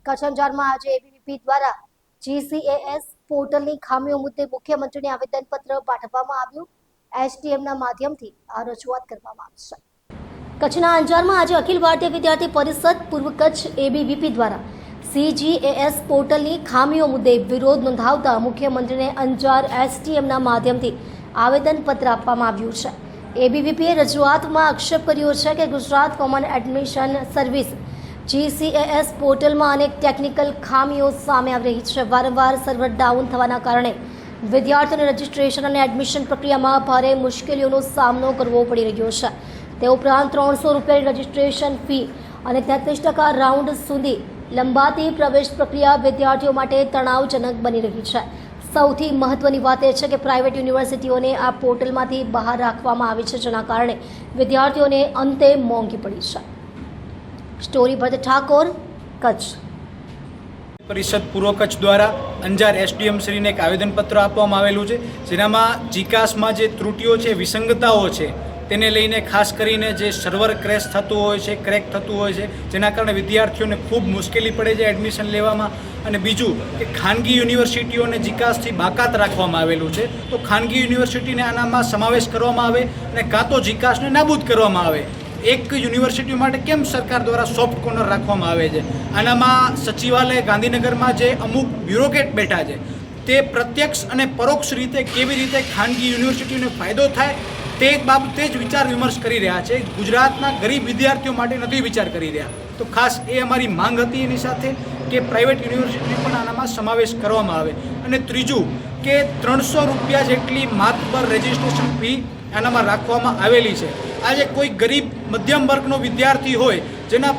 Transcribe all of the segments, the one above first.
કચ્છ અંજારમાં આજે એબીવીપી દ્વારા જીસીએએસ પોર્ટલની ખામીઓ મુદ્દે મુખ્યમંત્રીને આવેદનપત્ર પાઠવવામાં આવ્યું. એસટીએમના માધ્યમથી આ રજૂઆત કરવામાં આવી છે. કચ્છના અંજારમાં આજે અખિલ ભારતીય વિદ્યાર્થી પરિષદ પૂર્વ કચ્છ એબીવીપી દ્વારા સીજીએએસ પોર્ટલની ખામીઓ મુદ્દે વિરોધ નોંધાવતા મુખ્યમંત્રીને અંજાર એસટીએમના માધ્યમથી આવેદનપત્ર આપવામાં આવ્યું છે. એબીવીપીએ રજૂઆતમાં આક્ષેપ કર્યો છે કે Gujarat common admission service GCAS પોર્ટલમાં અનેક ટેકનિકલ ખામીઓ સામે આવી રહી છે. વારંવાર સર્વર ડાઉન થવાના કારણે વિદ્યાર્થીઓને રજિસ્ટ્રેશન અને એડમિશન પ્રક્રિયામાં ભારે મુશ્કેલીઓનો સામનો કરવો પડી રહ્યો છે. તે ઉપરાંત 300 રૂપિયાની રજિસ્ટ્રેશન ફી અને 33% રાઉન્ડ સુધી લંબાતી પ્રવેશ પ્રક્રિયા વિદ્યાર્થીઓ માટે તણાવજનક બની રહી છે. સૌથી મહત્વની વાત એ છે કે પ્રાઇવેટ યુનિવર્સિટીઓને આ પોર્ટલમાંથી બહાર રાખવામાં આવી છે, જેના કારણે વિદ્યાર્થીઓને અંતે મોંઘી પડી છે. સ્ટોરી ભરત ઠાકોર, કચ્છ. પરિષદ પૂર્વ કચ્છ દ્વારા અંજાર એસડીએમ શ્રીને એક આવેદનપત્ર આપવામાં આવેલું છે, જેનામાં જીકાસમાં જે ત્રુટિઓ છે, વિસંગતાઓ છે, તેને લઈને ખાસ કરીને જે સર્વર ક્રેશ થતું હોય છે, ક્રેક થતું હોય છે, જેના કારણે વિદ્યાર્થીઓને ખૂબ મુશ્કેલી પડે છે એડમિશન લેવામાં. અને બીજું કે ખાનગી યુનિવર્સિટીઓને જીકાસથી બાકાત રાખવામાં આવેલું છે, તો ખાનગી યુનિવર્સિટીને આનામાં સમાવેશ કરવામાં આવે અને કાં તો જીકાસને નાબૂદ કરવામાં આવે. એક યુનિવર્સિટી માટે કેમ સરકાર દ્વારા સોફ્ટ કોર્નર રાખવામાં આવે છે? આનામાં સચિવાલય ગાંધીનગરમાં જે અમુક બ્યુરોક્રેટ બેઠા છે, તે પ્રત્યક્ષ અને પરોક્ષ રીતે કેવી રીતે ખાનગી યુનિવર્સિટીને ફાયદો થાય તે બાબતે જ વિચાર વિમર્શ કરી રહ્યા છે. ગુજરાતના ગરીબ વિદ્યાર્થીઓ માટે નથી વિચાર કરી રહ્યા. તો ખાસ એ અમારી માંગ હતી. એની સાથે કે પ્રાઇવેટ યુનિવર્સિટીને પણ આનામાં સમાવેશ કરવામાં આવે. અને ત્રીજું કે 300 રૂપિયા જેટલી માત્ર રજિસ્ટ્રેશન ફી આનામાં રાખવામાં આવેલી છે. આજે કોઈ ગરીબ મધ્યમ વર્ગનો વિદ્યાર્થી હોય, જેના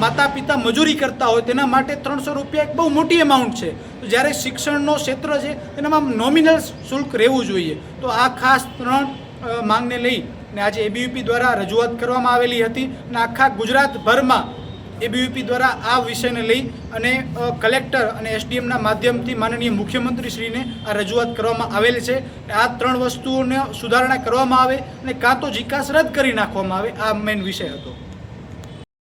માતા પિતા મજૂરી કરતા હોય, તેના માટે 300 રૂપિયા એક બહુ મોટી અમાઉન્ટ છે. તો જ્યારે શિક્ષણનો ક્ષેત્ર છે તેનામાં નોમિનલ શુલ્ક રહેવું જોઈએ. તો આ ખાસ 3 માંગને લઈ અને આજે એબીવીપી દ્વારા રજૂઆત કરવામાં આવેલી હતી. અને આખા ગુજરાતભરમાં એબીવીપી દ્વારા આ વિષયને લઈ અને કલેક્ટર અને એસડીએમના માધ્યમથી માનનીય મુખ્યમંત્રીશ્રીને આ રજૂઆત કરવામાં આવેલી છે. આ 3 વસ્તુઓને સુધારણા કરવામાં આવે અને કાં તો જીકાસ રદ કરી નાખવામાં આવે. આ મેઇન વિષય હતો.